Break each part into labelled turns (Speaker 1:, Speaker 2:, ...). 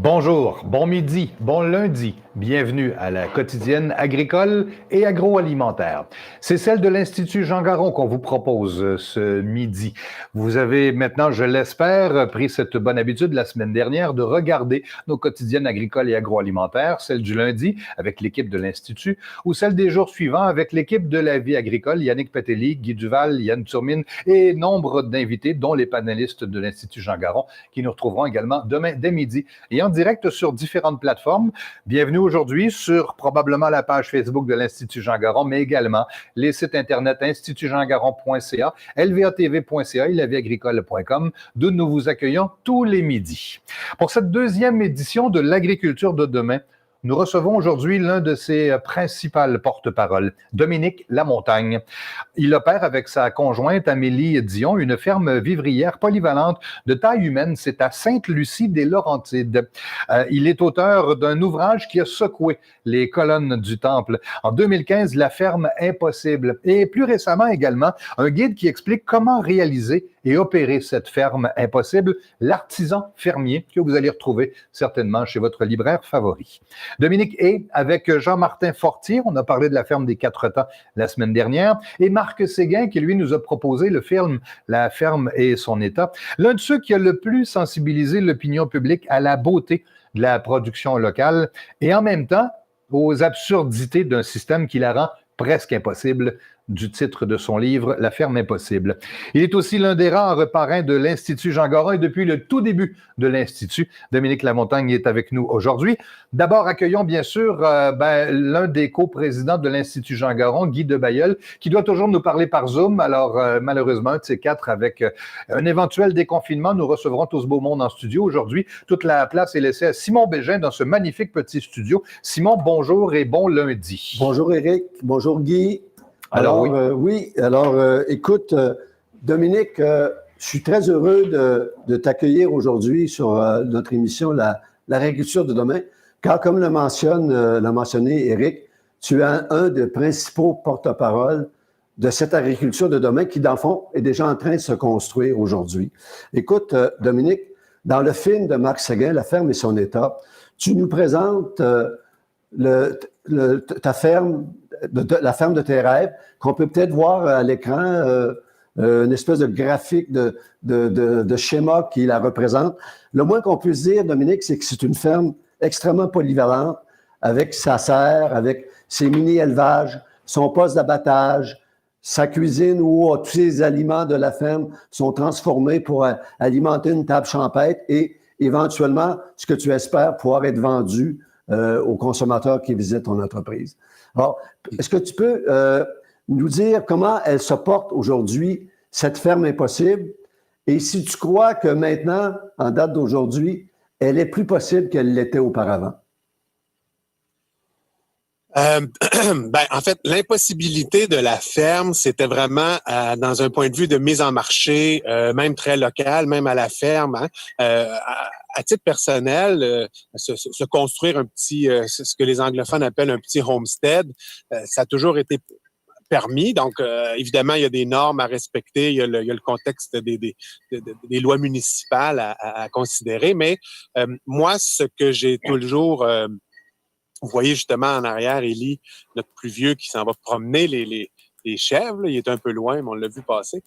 Speaker 1: Bonjour, bon midi, bon lundi. Bienvenue à la quotidienne agricole et agroalimentaire. C'est celle de l'Institut Jean Garon qu'on vous propose ce midi. Vous avez maintenant, je l'espère, pris cette bonne habitude la semaine dernière de regarder nos quotidiennes agricoles et agroalimentaires, celle du lundi avec l'équipe de l'Institut ou celle des jours suivants avec l'équipe de la vie agricole, Yannick Petelli, Guy Duval, Yann Turmine et nombre d'invités, dont les panélistes de l'Institut Jean Garon, qui nous retrouveront également demain dès midi et en direct sur différentes plateformes. Bienvenue aujourd'hui sur probablement la page Facebook de l'Institut Jean Garon, mais également les sites internet institutjeangaron.ca, lvatv.ca et lavieagricole.com, d'où nous vous accueillons tous les midis. Pour cette deuxième édition de l'agriculture de demain, nous recevons aujourd'hui l'un de ses principaux porte-parole, Dominique Lamontagne. Il opère avec sa conjointe Amélie Dion une ferme vivrière polyvalente de taille humaine. C'est à Sainte-Lucie-des-Laurentides. Il est auteur d'un ouvrage qui a secoué les colonnes du temple. En 2015, La ferme impossible. Et plus récemment également, un guide qui explique comment réaliser et opérer cette ferme impossible, l'artisan fermier, que vous allez retrouver certainement chez votre libraire favori. Dominique est avec Jean-Martin Fortier, on a parlé de la ferme des Quatre Temps la semaine dernière, et Marc Séguin qui lui nous a proposé le film La ferme et son état, l'un de ceux qui a le plus sensibilisé l'opinion publique à la beauté de la production locale et en même temps aux absurdités d'un système qui la rend presque impossible, du titre de son livre « La ferme impossible ». Il est aussi l'un des rares parrains de l'Institut Jean Garon et depuis le tout début de l'Institut, Dominique Lamontagne est avec nous aujourd'hui. D'abord, accueillons bien sûr l'un des coprésidents de l'Institut Jean Garon, Guy Debailleul, qui doit toujours nous parler par Zoom. Alors, malheureusement, un de ces quatre, avec un éventuel déconfinement, nous recevrons tout ce beau monde en studio. Aujourd'hui, toute la place est laissée à Simon Bégin dans ce magnifique petit studio. Simon, bonjour et bon lundi.
Speaker 2: Bonjour Éric, bonjour Guy. Écoute, Dominique, je suis très heureux de t'accueillir aujourd'hui sur notre émission l'agriculture de demain, car comme l'a mentionné Éric, tu es un des principaux porte-parole de cette agriculture de demain qui, dans le fond, est déjà en train de se construire aujourd'hui. Écoute, Dominique, dans le film de Marc Séguin, La ferme et son état, tu nous présentes ta ferme, la ferme de tes rêves, qu'on peut peut-être voir à l'écran, une espèce de graphique de schéma qui la représente. Le moins qu'on puisse dire, Dominique, c'est que c'est une ferme extrêmement polyvalente, avec sa serre, avec ses mini-élevages, son poste d'abattage, sa cuisine où tous les aliments de la ferme sont transformés pour alimenter une table champêtre et éventuellement, ce que tu espères, pouvoir être vendu aux consommateurs qui visitent ton entreprise. Alors, est-ce que tu peux nous dire comment elle se porte aujourd'hui, cette ferme impossible, et si tu crois que maintenant, en date d'aujourd'hui, elle est plus possible qu'elle l'était auparavant?
Speaker 3: En fait, l'impossibilité de la ferme, c'était vraiment dans un point de vue de mise en marché, même très local, même à la ferme. À titre personnel, se construire un petit, ce que les anglophones appellent un petit homestead, ça a toujours été permis. Donc, évidemment, il y a des normes à respecter, il y a le contexte des lois municipales à considérer. Mais moi, ce que j'ai toujours... vous voyez justement en arrière, Élie, notre plus vieux qui s'en va promener les chèvres. Là. Il est un peu loin, mais on l'a vu passer.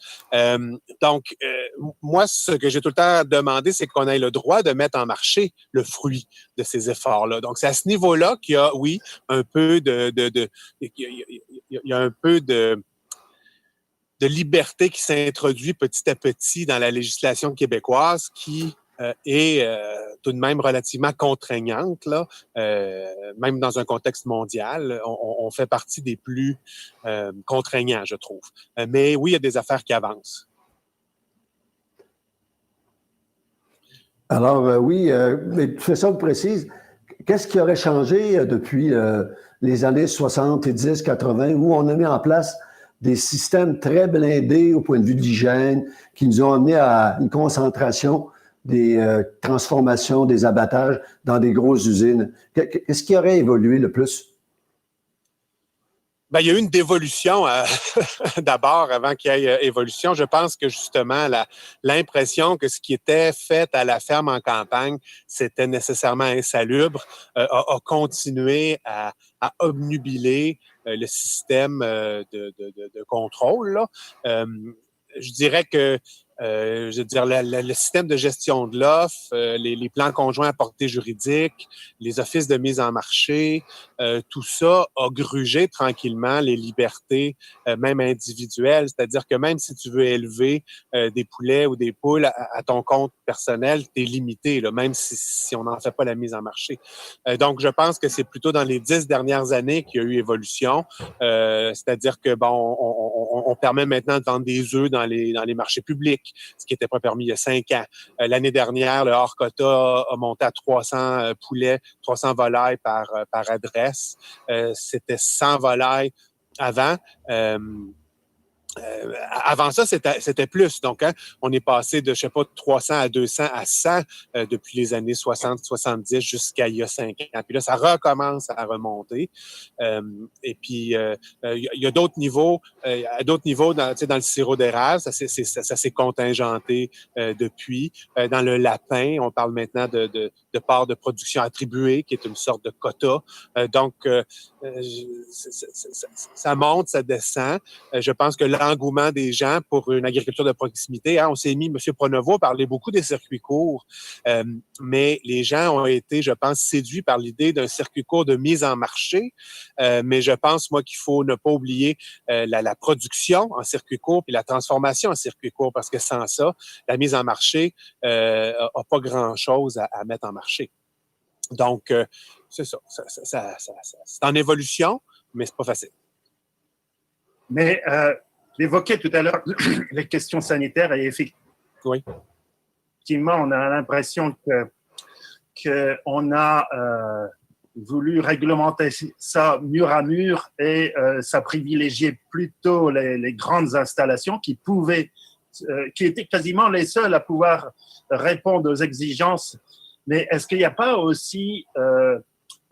Speaker 3: Moi, ce que j'ai tout le temps demandé, c'est qu'on ait le droit de mettre en marché le fruit de ces efforts-là. Donc, c'est à ce niveau-là qu'il y a, oui, un peu il y a un peu de liberté qui s'introduit petit à petit dans la législation québécoise qui est tout de même relativement contraignante, là, même dans un contexte mondial. On fait partie des plus contraignants, je trouve. Mais oui, il y a des affaires qui avancent.
Speaker 2: Alors, mais de façon précise, qu'est-ce qui aurait changé depuis les années 70, 80, où on a mis en place des systèmes très blindés au point de vue de l'hygiène, qui nous ont amené à une concentration des transformations, des abattages dans des grosses usines. Qu'est-ce qui aurait évolué le plus?
Speaker 3: Ben, il y a eu une dévolution d'abord avant qu'il y ait évolution. Je pense que justement l'impression que ce qui était fait à la ferme en campagne, c'était nécessairement insalubre, a continué à obnubiler le système de contrôle, là. Je dirais que le système de gestion de l'offre, les plans conjoints à portée juridique, les offices de mise en marché, tout ça a grugé tranquillement les libertés, même individuelles. C'est-à-dire que même si tu veux élever des poulets ou des poules à ton compte personnel, tu es limité, là, même si on n'en fait pas la mise en marché. Donc, je pense que c'est plutôt dans les 10 dernières années qu'il y a eu évolution. C'est-à-dire que, bon, on permet maintenant de vendre des œufs dans les marchés publics, ce qui n'était pas permis il y a 5 ans. L'année dernière, le hors-quota a monté à 300 poulets, 300 volailles par adresse. C'était 100 volailles avant. Avant ça, c'était plus. Donc, hein, on est passé de, je sais pas, 300 à 200 à 100 depuis les années 60, 70 jusqu'à il y a 5 ans. Puis là, ça recommence à remonter. Et puis, il y a d'autres niveaux. D'autres niveaux dans le sirop d'érable. Ça s'est contingenté depuis. Dans le lapin, on parle maintenant de part de production attribuée, qui est une sorte de quota. Donc, ça monte, ça descend. Je pense que l'engouement des gens pour une agriculture de proximité, hein, on s'est mis, M. Pronovo parlait beaucoup des circuits courts, mais les gens ont été, je pense, séduits par l'idée d'un circuit court de mise en marché. Mais je pense, moi, qu'il faut ne pas oublier la production en circuit court puis la transformation en circuit court, parce que sans ça, la mise en marché n'a pas grand-chose à mettre en marché. Donc, c'est ça. C'est en évolution, mais c'est pas facile.
Speaker 4: Mais j'évoquais tout à l'heure les questions sanitaires et effectivement, on a l'impression qu'on a voulu réglementer ça mur à mur et ça privilégiait plutôt les grandes installations qui étaient quasiment les seules à pouvoir répondre aux exigences. Mais est-ce qu'il n'y a pas aussi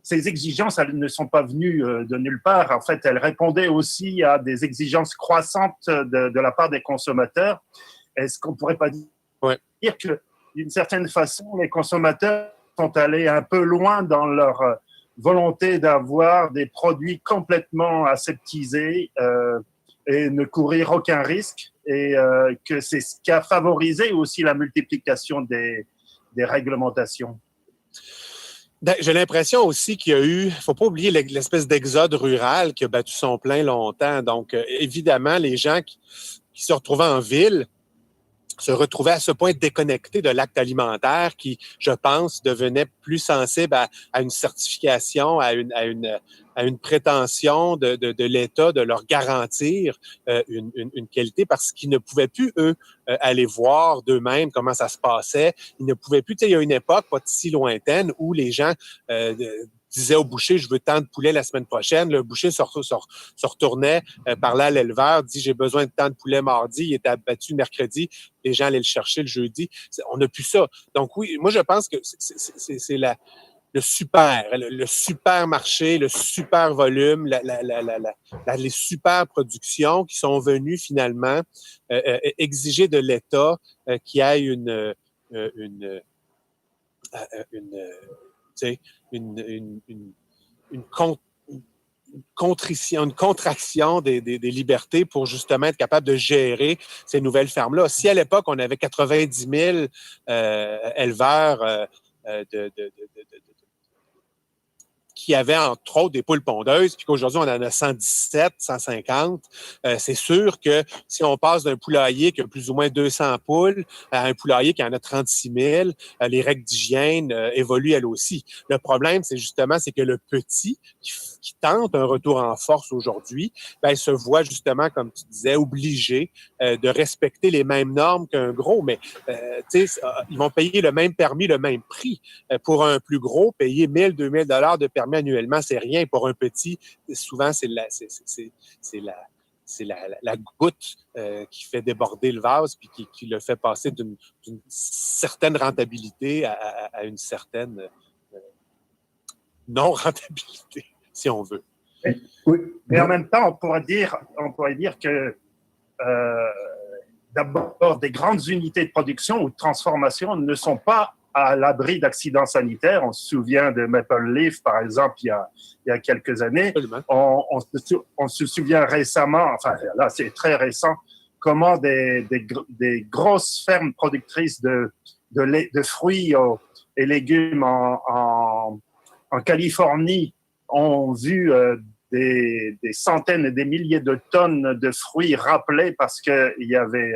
Speaker 4: ces exigences, elles ne sont pas venues de nulle part. En fait, elles répondaient aussi à des exigences croissantes de la part des consommateurs. Est-ce qu'on ne pourrait pas dire que, d'une certaine façon, les consommateurs sont allés un peu loin dans leur volonté d'avoir des produits complètement aseptisés et ne courir aucun risque, et que c'est ce qui a favorisé aussi la multiplication des réglementations?
Speaker 3: J'ai l'impression aussi qu'il y a eu, faut pas oublier l'espèce d'exode rural qui a battu son plein longtemps. Donc, évidemment, les gens qui se retrouvaient en ville se retrouvaient à ce point déconnectés de l'acte alimentaire qui, je pense, devenait plus sensible à une certification, à une prétention de l'État de leur garantir une qualité, parce qu'ils ne pouvaient plus, eux, aller voir d'eux-mêmes comment ça se passait. Ils ne pouvaient plus, tu sais, il y a une époque, pas si lointaine, où les gens disait au boucher, je veux tant de poulet la semaine prochaine. Le boucher se retournait, parlait à l'éleveur, dit, j'ai besoin de tant de poulet mardi. Il était abattu mercredi. Les gens allaient le chercher le jeudi. On n'a plus ça. Donc oui, moi, je pense que c'est le super marché, le super volume, les super productions qui sont venues finalement exiger de l'État qu'il y ait une contraction des libertés pour justement être capable de gérer ces nouvelles fermes-là. Si à l'époque, on avait 90 000 éleveurs qui avaient entre autres des poules pondeuses, puis qu'aujourd'hui, on en a 117, 150. C'est sûr que si on passe d'un poulailler qui a plus ou moins 200 poules à un poulailler qui en a 36 000, les règles d'hygiène évoluent elles aussi. Le problème, c'est que le petit qui tente un retour en force aujourd'hui, ben, se voit justement, comme tu disais, obligé de respecter les mêmes normes qu'un gros. Mais ils vont payer le même permis, le même prix. Pour un plus gros, payer 1 000, 2 000 $ de permis annuellement, c'est rien. Pour un petit, souvent, c'est la goutte qui fait déborder le vase puis qui le fait passer d'une certaine rentabilité à une certaine non-rentabilité, si on veut.
Speaker 2: Oui.
Speaker 4: Mais en même temps, on pourrait dire que d'abord, des grandes unités de production ou de transformation ne sont pas à l'abri d'accidents sanitaires. On se souvient de Maple Leaf, par exemple, il y a quelques années. On se souvient récemment, enfin là c'est très récent, comment des grosses fermes productrices de fruits et légumes en Californie ont vu des centaines et des milliers de tonnes de fruits rappelés parce qu'il y avait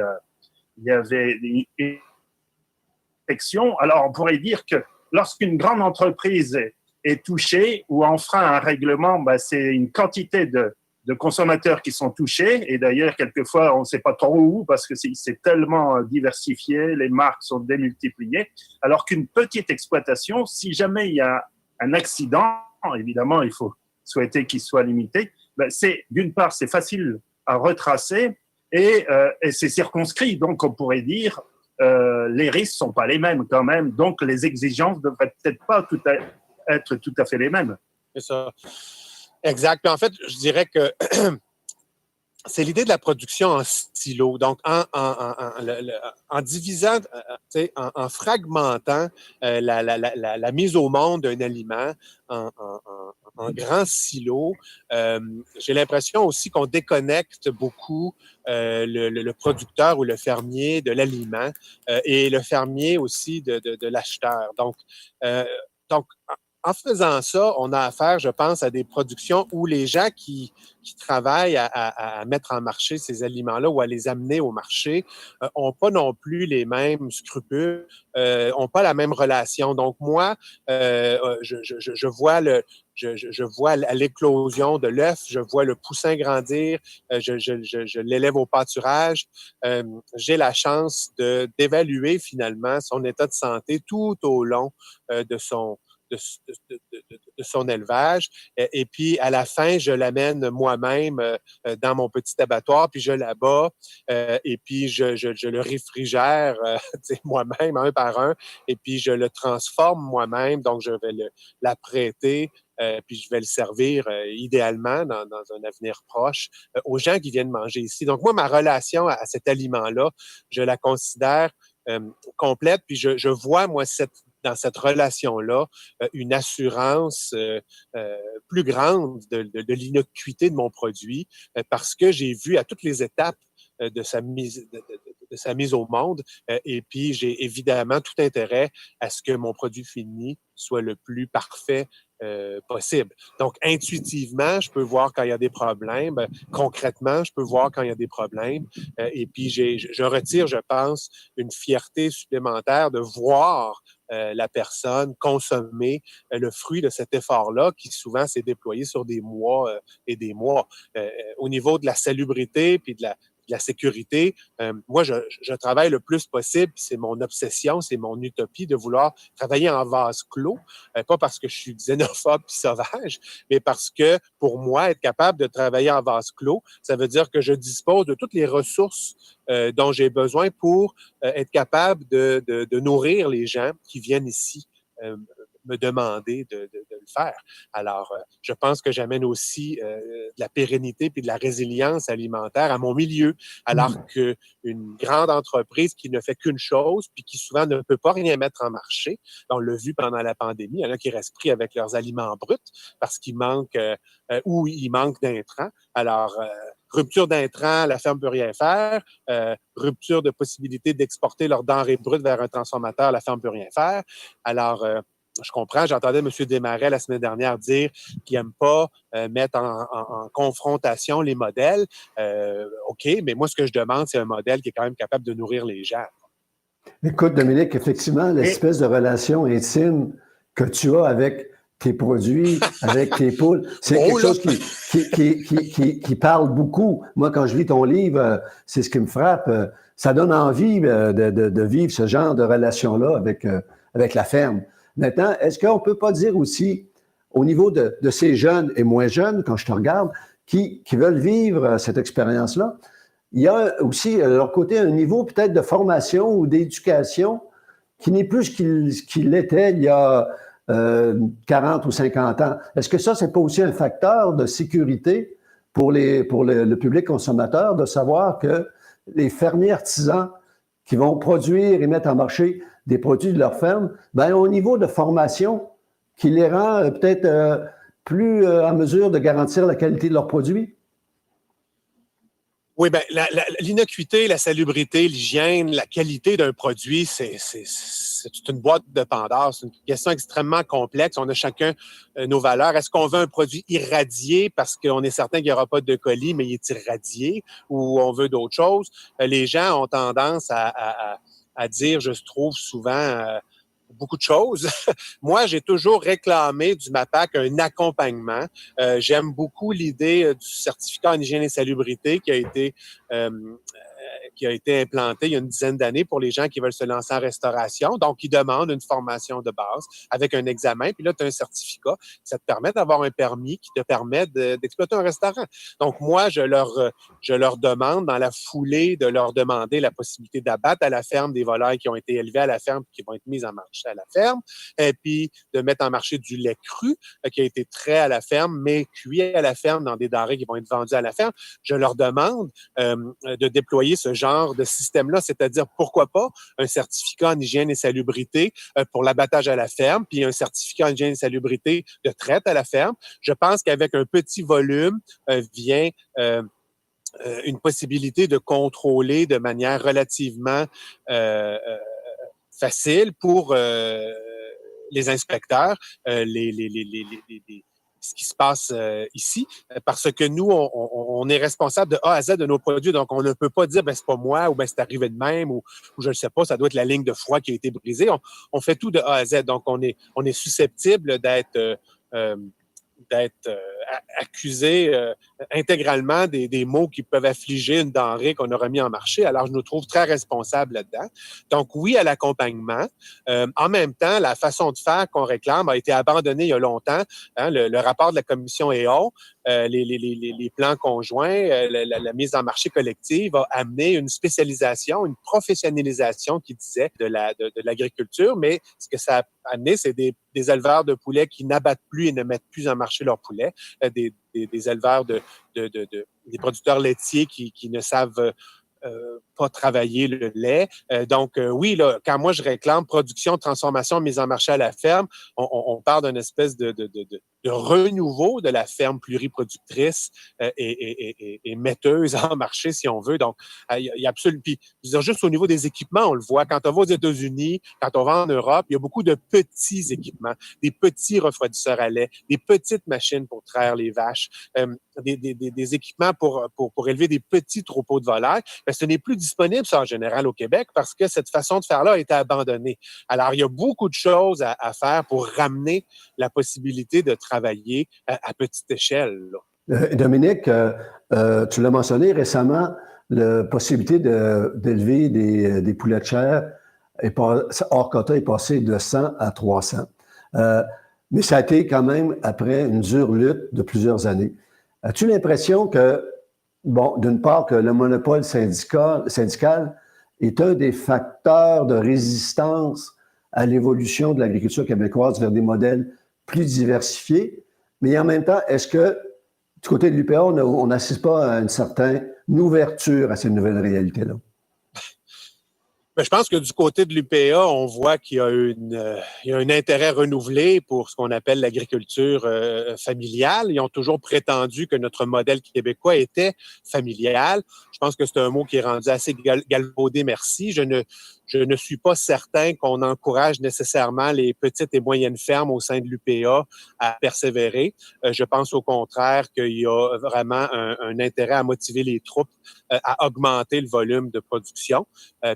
Speaker 4: une infection. Alors, on pourrait dire que lorsqu'une grande entreprise est touchée ou enfreint un règlement, ben, c'est une quantité de consommateurs qui sont touchés. Et d'ailleurs, quelquefois, on ne sait pas trop où parce que c'est tellement diversifié, les marques sont démultipliées. Alors qu'une petite exploitation, si jamais il y a un accident, évidemment, il faut souhaiter qu'il soit limité. Ben, d'une part, c'est facile à retracer et c'est circonscrit. Donc, on pourrait dire les risques sont pas les mêmes quand même. Donc, les exigences devraient peut-être pas être tout à fait les mêmes.
Speaker 3: C'est ça. Exact. En fait, je dirais que c'est l'idée de la production en silo. Donc, en divisant, en fragmentant la mise au monde d'un aliment en grands silos, j'ai l'impression aussi qu'on déconnecte beaucoup le producteur ou le fermier de l'aliment et le fermier aussi de l'acheteur. Donc, en faisant ça, on a affaire, je pense, à des productions où les gens qui travaillent à mettre en marché ces aliments-là ou à les amener au marché ont pas non plus les mêmes scrupules, ont pas la même relation. Donc moi, je vois je vois l'éclosion de l'œuf, je vois le poussin grandir, je l'élève au pâturage. J'ai la chance d'évaluer finalement son état de santé tout au long de son élevage. Et puis, à la fin, je l'amène moi-même dans mon petit abattoir, puis je l'abats, et puis je le réfrigère moi-même, un par un, et puis je le transforme moi-même. Donc, je vais l'apprêter, puis je vais le servir idéalement dans un avenir proche aux gens qui viennent manger ici. Donc, moi, ma relation à cet aliment-là, je la considère complète, puis je vois, moi, dans cette relation-là, une assurance plus grande de l'innocuité de mon produit parce que j'ai vu à toutes les étapes de sa mise au monde et puis j'ai évidemment tout intérêt à ce que mon produit fini soit le plus parfait possible. Donc, intuitivement, je peux voir quand il y a des problèmes. Concrètement, je peux voir quand il y a des problèmes. Et puis, je retire, je pense, une fierté supplémentaire de voir la personne consommer le fruit de cet effort-là qui souvent s'est déployé sur des mois et des mois. Au niveau de la salubrité puis de la sécurité, moi, je travaille le plus possible, c'est mon obsession, c'est mon utopie de vouloir travailler en vase clos, pas parce que je suis xénophobe puis sauvage, mais parce que, pour moi, être capable de travailler en vase clos, ça veut dire que je dispose de toutes les ressources dont j'ai besoin pour être capable de nourrir les gens qui viennent ici me demander de le faire. Alors, je pense que j'amène aussi de la pérennité puis de la résilience alimentaire à mon milieu, alors qu'une grande entreprise qui ne fait qu'une chose puis qui souvent ne peut pas rien mettre en marché, on l'a vu pendant la pandémie, il y en a qui restent pris avec leurs aliments bruts parce qu'il manque ou il manque d'intrants. Alors, rupture d'intrants, la ferme ne peut rien faire. Rupture de possibilité d'exporter leurs denrées brutes vers un transformateur, la ferme ne peut rien faire. Alors, je comprends, j'entendais M. Desmarais la semaine dernière dire qu'il n'aime pas mettre en confrontation les modèles. OK, mais moi, ce que je demande, c'est un modèle qui est quand même capable de nourrir les gens.
Speaker 2: Écoute, Dominique, effectivement, l'espèce de relation intime que tu as avec tes produits, avec tes poules, c'est quelque chose qui parle beaucoup. Moi, quand je lis ton livre, c'est ce qui me frappe. Ça donne envie de vivre ce genre de relation-là avec la ferme. Maintenant, est-ce qu'on ne peut pas dire aussi, au niveau de ces jeunes et moins jeunes, quand je te regarde, qui veulent vivre cette expérience-là, il y a aussi, de leur côté, un niveau peut-être de formation ou d'éducation qui n'est plus ce qu'il était il y a 40 ou 50 ans. Est-ce que ça, c'est pas aussi un facteur de sécurité pour le public consommateur de savoir que les fermiers artisans qui vont produire et mettre en marché des produits de leur ferme, ben, au niveau de formation qui les rend peut-être plus en mesure de garantir la qualité de leurs produits?
Speaker 3: Oui, ben l'innocuité, la salubrité, l'hygiène, la qualité d'un produit, c'est une boîte de Pandore. C'est une question extrêmement complexe. On a chacun nos valeurs. Est-ce qu'on veut un produit irradié parce qu'on est certain qu'il n'y aura pas de colis, mais il est irradié, ou on veut d'autres choses? Les gens ont tendance à dire, je trouve souvent, beaucoup de choses. Moi, j'ai toujours réclamé du MAPAC un accompagnement. J'aime beaucoup l'idée du certificat en hygiène et salubrité qui a été implanté il y a une dizaine d'années pour les gens qui veulent se lancer en restauration. Donc, ils demandent une formation de base avec un examen. Puis là, tu as un certificat. Ça te permet d'avoir un permis qui te permet d'exploiter un restaurant. Donc, moi, je leur demande dans la foulée de leur demander la possibilité d'abattre à la ferme des volailles qui ont été élevées à la ferme et qui vont être mises en marché à la ferme. Et puis, de mettre en marché du lait cru qui a été trait à la ferme, mais cuit à la ferme dans des denrées qui vont être vendues à la ferme. Je leur demande de déployer ce genre de système-là, c'est-à-dire, pourquoi pas, un certificat en hygiène et salubrité pour l'abattage à la ferme, puis un certificat en hygiène et salubrité de traite à la ferme. Je pense qu'avec un petit volume vient une possibilité de contrôler de manière relativement facile pour les inspecteurs, ce qui se passe ici, parce que nous, on est responsable de A à Z de nos produits, donc on ne peut pas dire, ben c'est pas moi, ou ben c'est arrivé de même, ou je ne sais pas, ça doit être la ligne de froid qui a été brisée. On fait tout de A à Z, donc on est susceptible d'être accusé intégralement des maux qui peuvent affliger une denrée qu'on aura mis en marché. Alors, je nous trouve très responsables là-dedans. Donc, oui à l'accompagnement. En même temps, la façon de faire qu'on réclame a été abandonnée il y a longtemps. Hein, le rapport de la commission EO, les plans conjoints, la mise en marché collective a amené une spécialisation, une professionnalisation qui disait de l'agriculture, mais ce que ça a amené, c'est des éleveurs de poulets qui n'abattent plus et ne mettent plus en marché leurs poulets, des éleveurs des producteurs laitiers qui ne savent pas travailler le lait. Donc, oui, là, quand moi je réclame production, transformation, mise en marché à la ferme, on parle d'une espèce de renouveau de la ferme pluriproductrice et metteuse en marché, si on veut. Donc, il y a absolument... Puis, je veux dire, juste au niveau des équipements, on le voit. Quand on va aux États-Unis, quand on va en Europe, il y a beaucoup de petits équipements, des petits refroidisseurs à lait, des petites machines pour traire les vaches, des équipements pour élever des petits troupeaux de volailles. Mais ce n'est plus disponible, ça, en général, au Québec, parce que cette façon de faire-là a été abandonnée. Alors, il y a beaucoup de choses à faire pour ramener la possibilité de travailler à petite échelle, là.
Speaker 2: Dominique, tu l'as mentionné récemment, la possibilité d'élever des poulets de chair hors quota est passée de 100 à 300. Mais ça a été quand même après une dure lutte de plusieurs années. As-tu l'impression que, bon, d'une part, que le monopole syndical est un des facteurs de résistance à l'évolution de l'agriculture québécoise vers des modèles plus diversifiés, mais en même temps, est-ce que du côté de l'UPA, on n'assiste pas à une certaine ouverture à ces nouvelles réalités-là?
Speaker 3: Ben, je pense que du côté de l'UPA, on voit qu'il y a un intérêt renouvelé pour ce qu'on appelle l'agriculture familiale. Ils ont toujours prétendu que notre modèle québécois était familial. Je pense que c'est un mot qui est rendu assez galvaudé, merci. Je ne suis pas certain qu'on encourage nécessairement les petites et moyennes fermes au sein de l'UPA à persévérer. Je pense au contraire qu'il y a vraiment un intérêt à motiver les troupes à augmenter le volume de production,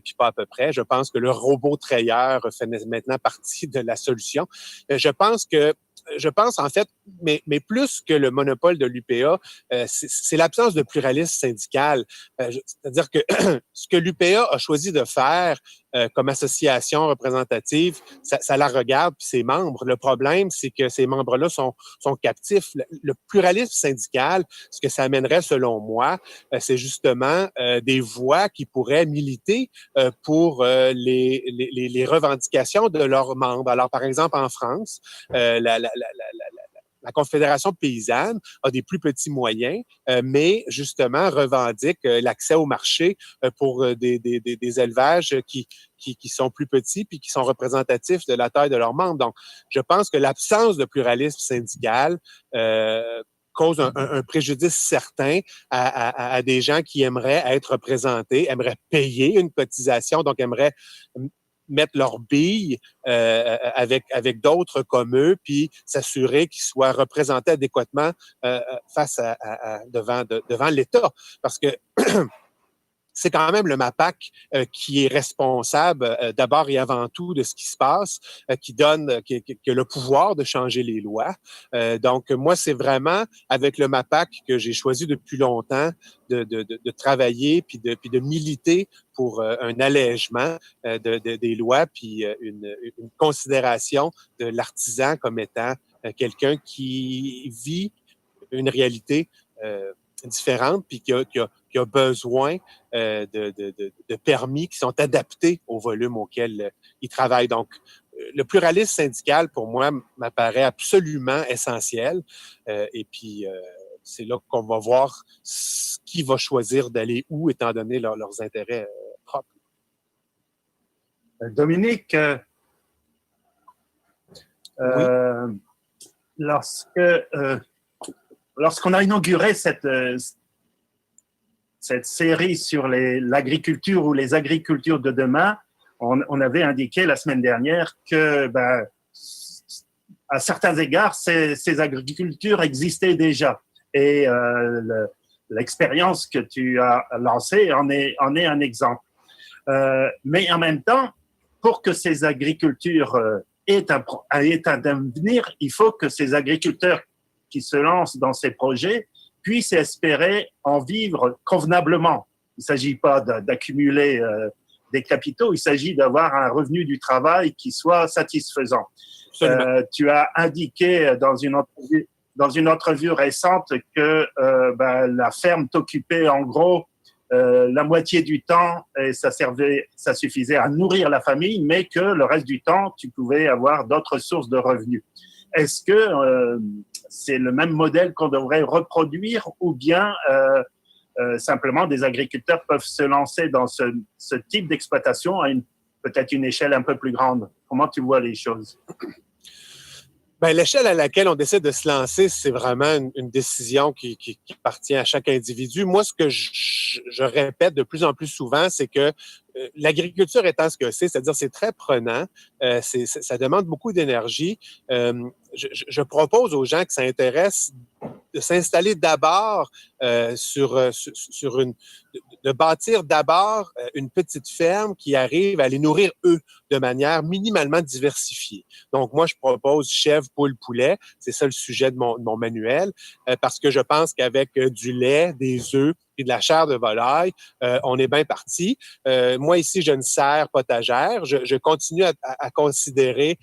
Speaker 3: puis pas à peu près. Je pense que le robot trayeur fait maintenant partie de la solution. Je pense que je pense en fait, mais plus que le monopole de l'UPA, c'est l'absence de pluralisme syndical. C'est-à-dire que ce que l'UPA a choisi de faire comme association représentative, ça la regarde puis ses membres. Le problème, c'est que ces membres-là sont captifs. Le pluralisme syndical, ce que ça amènerait, selon moi, c'est justement des voix qui pourraient militer pour les revendications de leurs membres. Alors, par exemple, en France, la Confédération paysanne a des plus petits moyens, mais justement revendique l'accès au marché pour des élevages qui sont plus petits puis qui sont représentatifs de la taille de leurs membres. Donc, je pense que l'absence de pluralisme syndical cause un préjudice certain à des gens qui aimeraient être représentés, aimeraient payer une cotisation, donc aimeraient mettre leurs billes avec d'autres comme eux, puis s'assurer qu'ils soient représentés adéquatement face devant l'État. Parce que c'est quand même le MAPAC qui est responsable d'abord et avant tout de ce qui se passe, qui a le pouvoir de changer les lois. Donc, moi, c'est vraiment avec le MAPAC que j'ai choisi depuis longtemps de travailler puis de militer pour un allègement des lois puis une considération de l'artisan comme étant quelqu'un qui vit une réalité différente puis qui a besoin de permis qui sont adaptés au volume auquel il travaille. Donc, le pluralisme syndical, pour moi, m'apparaît absolument essentiel. Et puis, c'est là qu'on va voir qui va choisir d'aller où, étant donné leurs intérêts propres.
Speaker 4: Dominique,
Speaker 3: Oui.
Speaker 4: Lorsqu'on a inauguré cette série sur l'agriculture ou les agricultures de demain, on avait indiqué la semaine dernière que, à certains égards, ces agricultures existaient déjà. Et l'expérience que tu as lancée en est un exemple. Mais en même temps, pour que ces agricultures aient un avenir, il faut que ces agriculteurs qui se lancent dans ces projets puissent espérer en vivre convenablement. Il ne s'agit pas d'accumuler des capitaux, il s'agit d'avoir un revenu du travail qui soit satisfaisant. Tu as indiqué dans une entrevue récente que la ferme t'occupait en gros la moitié du temps et ça suffisait à nourrir la famille, mais que le reste du temps, tu pouvais avoir d'autres sources de revenus. Est-ce que c'est le même modèle qu'on devrait reproduire ou bien simplement des agriculteurs peuvent se lancer dans ce type d'exploitation à peut-être une échelle un peu plus grande? Comment tu vois les choses?
Speaker 3: L'échelle à laquelle on décide de se lancer, c'est vraiment une décision qui appartient à chaque individu. Moi, ce que je répète de plus en plus souvent, c'est que l'agriculture étant ce que c'est-à-dire c'est très prenant, ça demande beaucoup d'énergie. Je propose aux gens qui s'intéressent de s'installer d'abord de bâtir d'abord une petite ferme qui arrive à les nourrir eux de manière minimalement diversifiée. Donc, moi, je propose chèvre, poule, poulet. C'est ça le sujet de mon manuel, parce que je pense qu'avec du lait, des œufs et de la chair de volaille, on est bien parti. Moi, ici, j'ai une serre potagère. Je continue à considérer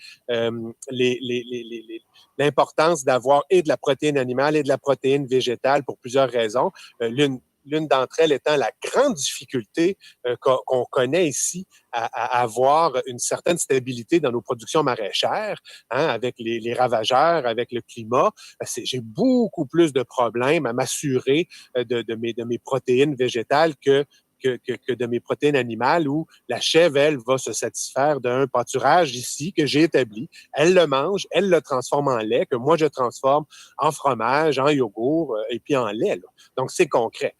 Speaker 3: l'importance d'avoir et de la protéine animale et de la protéine végétale pour plusieurs raisons. L'une d'entre elles étant la grande difficulté qu'on connaît ici à avoir une certaine stabilité dans nos productions maraîchères, avec les ravageurs, avec le climat. J'ai beaucoup plus de problèmes à m'assurer de mes protéines végétales que de mes protéines animales, où la chèvre, elle, va se satisfaire d'un pâturage ici que j'ai établi. Elle le mange, elle le transforme en lait, que moi, je transforme en fromage, en yogourt et puis en lait. Là. Donc, c'est concret.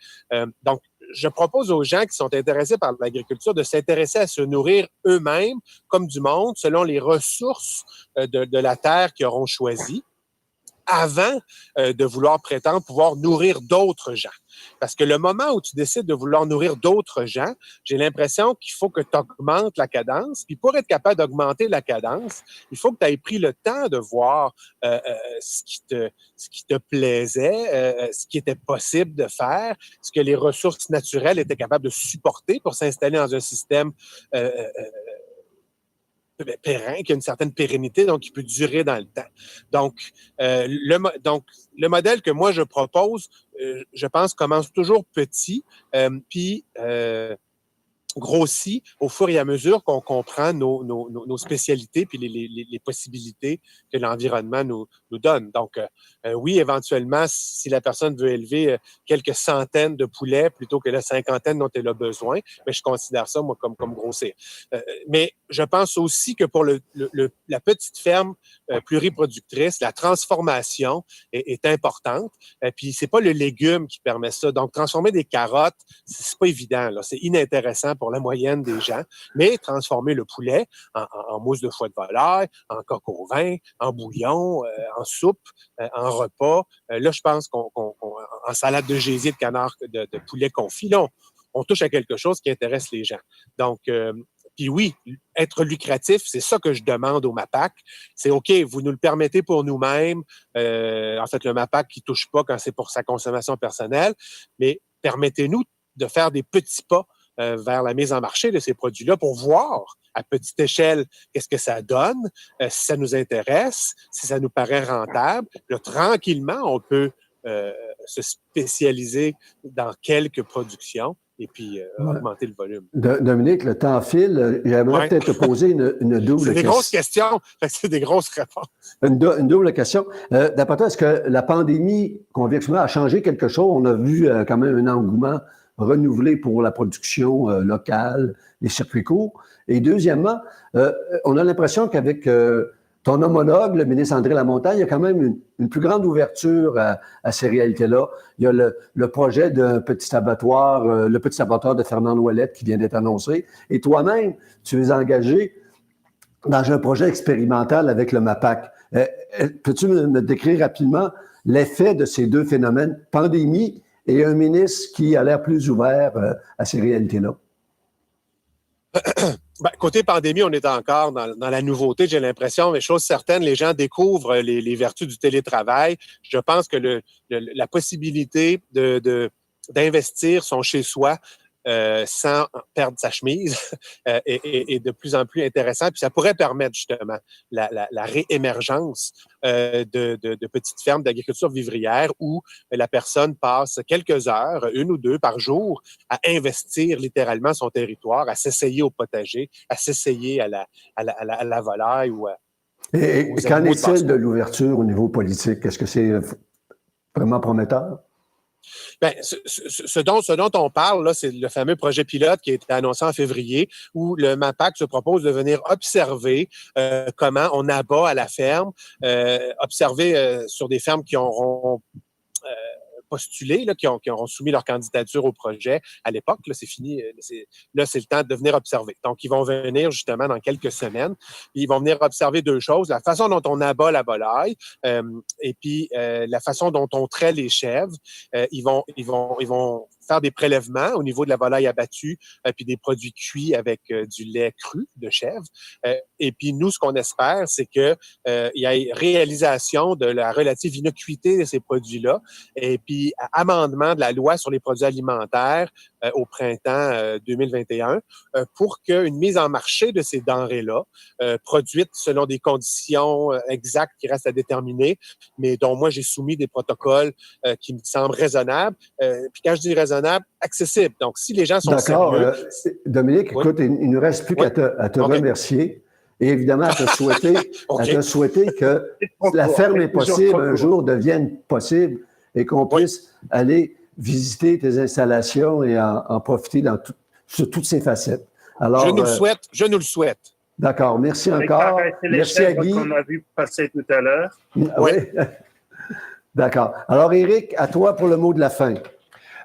Speaker 3: Donc, je propose aux gens qui sont intéressés par l'agriculture de s'intéresser à se nourrir eux-mêmes, comme du monde, selon les ressources de la terre qu'ils auront choisies. avant de vouloir prétendre pouvoir nourrir d'autres gens. Parce que le moment où tu décides de vouloir nourrir d'autres gens, j'ai l'impression qu'il faut que tu augmentes la cadence. Puis pour être capable d'augmenter la cadence, il faut que tu aies pris le temps de voir ce qui te plaisait, ce qui était possible de faire, ce que les ressources naturelles étaient capables de supporter pour s'installer dans un système pérenne, qui a une certaine pérennité, donc qui peut durer dans le temps. Donc, le modèle que moi je propose, je pense, commence toujours petit, puis grossit au fur et à mesure qu'on comprend nos spécialités puis les possibilités que l'environnement nous donne. Donc, oui, éventuellement, si la personne veut élever quelques centaines de poulets plutôt que la cinquantaine dont elle a besoin, mais je considère ça, moi, comme grossir. Mais je pense aussi que pour la petite ferme pluriproductrice, la transformation est importante. Puis, c'est pas le légume qui permet ça. Donc, transformer des carottes, c'est pas évident, là. C'est inintéressant pour la moyenne des gens, mais transformer le poulet en mousse de foie de volaille, en coq au vin, en bouillon, en soupe, en repas. Là, je pense en salade de gésier, de canard, de poulet confit, là, on touche à quelque chose qui intéresse les gens. Donc, puis oui, être lucratif, c'est ça que je demande au MAPAC. C'est OK, vous nous le permettez pour nous-mêmes. En fait, le MAPAC qui touche pas quand c'est pour sa consommation personnelle, mais permettez-nous de faire des petits pas vers la mise en marché de ces produits-là pour voir à petite échelle qu'est-ce que ça donne, si ça nous intéresse, si ça nous paraît rentable. Là, tranquillement, on peut se spécialiser dans quelques productions et puis augmenter le volume.
Speaker 2: Dominique, le temps file. J'aimerais peut-être te poser une double question.
Speaker 3: C'est des grosses questions, c'est des grosses réponses.
Speaker 2: Une double question. D'après toi, est-ce que la pandémie qu'on vit actuellement a changé quelque chose? On a vu quand même un engouement renouvelé pour la production locale, les circuits courts. Et deuxièmement, on a l'impression qu'avec ton homologue, le ministre André Lamontagne, il y a quand même une plus grande ouverture à ces réalités-là. Il y a le projet d'un petit abattoir, le petit abattoir de Fernand Ouellette qui vient d'être annoncé. Et toi-même, tu es engagé dans un projet expérimental avec le MAPAC. Peux-tu me décrire rapidement l'effet de ces deux phénomènes, pandémie et un ministre qui a l'air plus ouvert à ces réalités-là?
Speaker 3: Ben, côté pandémie, on est encore dans la nouveauté, j'ai l'impression, mais chose certaine, les gens découvrent les vertus du télétravail. Je pense que la possibilité d'investir son chez-soi sans perdre sa chemise est de plus en plus intéressant. Puis ça pourrait permettre justement la réémergence de petites fermes d'agriculture vivrière où la personne passe quelques heures, 1 ou 2 par jour, à investir littéralement son territoire, à s'essayer au potager, à s'essayer à la volaille ou à...
Speaker 2: Et qu'en est-il de l'ouverture au niveau politique? Est-ce que c'est vraiment prometteur?
Speaker 3: Bien, ce dont on parle, là, c'est le fameux projet pilote qui a été annoncé en février, où le MAPAC se propose de venir observer comment on abat à la ferme, observer sur des fermes qui auront postulé, là, qui auront soumis leur candidature au projet à l'époque. Là, c'est fini. Là, c'est le temps de venir observer. Donc, ils vont venir justement dans quelques semaines. Ils vont venir observer 2 choses. La façon dont on abat la volaille et puis la façon dont on traite les chèvres. Ils vont faire des prélèvements au niveau de la volaille abattue puis des produits cuits avec du lait cru de chèvre. Et puis, nous, ce qu'on espère, c'est que il y ait réalisation de la relative innocuité de ces produits-là et puis amendement de la loi sur les produits alimentaires au printemps 2021 pour qu'une mise en marché de ces denrées-là, produites selon des conditions exactes qui restent à déterminer, mais dont moi, j'ai soumis des protocoles qui me semblent raisonnables. Puis quand je dis raisonnable, accessible. Donc, si les gens sont
Speaker 2: sérieux... D'accord. Dominique,
Speaker 3: oui.
Speaker 2: Écoute, il ne reste plus qu'à te remercier et évidemment à te souhaiter que la ferme est possible un jour devienne possible et qu'on puisse aller visiter tes installations et en profiter sur toutes ces facettes. Alors,
Speaker 3: je nous le souhaite.
Speaker 2: D'accord. Merci encore. Merci à Guy.
Speaker 4: Qu'on a vu passer tout à l'heure.
Speaker 2: Oui. D'accord. Alors, Éric, à toi pour le mot de la fin.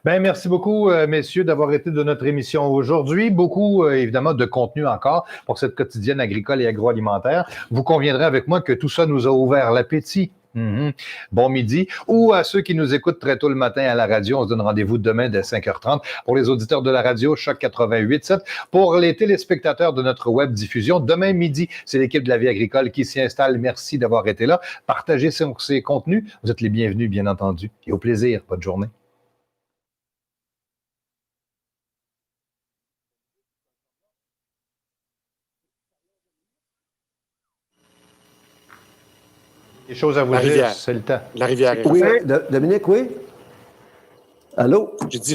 Speaker 1: Bien, merci beaucoup, messieurs, d'avoir été de notre émission aujourd'hui. Beaucoup, évidemment, de contenu encore pour cette quotidienne agricole et agroalimentaire. Vous conviendrez avec moi que tout ça nous a ouvert l'appétit Mhm. Bon midi. Ou à ceux qui nous écoutent très tôt le matin à la radio, on se donne rendez-vous demain dès 5h30. Pour les auditeurs de la radio, Choc 88.7. Pour les téléspectateurs de notre web diffusion, demain midi, c'est l'équipe de la vie agricole qui s'y installe. Merci d'avoir été là. Partagez ces contenus. Vous êtes les bienvenus, bien entendu. Et au plaisir. Bonne journée. Des choses à vous
Speaker 3: La
Speaker 1: dire,
Speaker 3: rivière.
Speaker 1: c'est le temps.
Speaker 3: La rivière.
Speaker 2: Oui, Dominique, oui? Allô?
Speaker 3: J'ai dit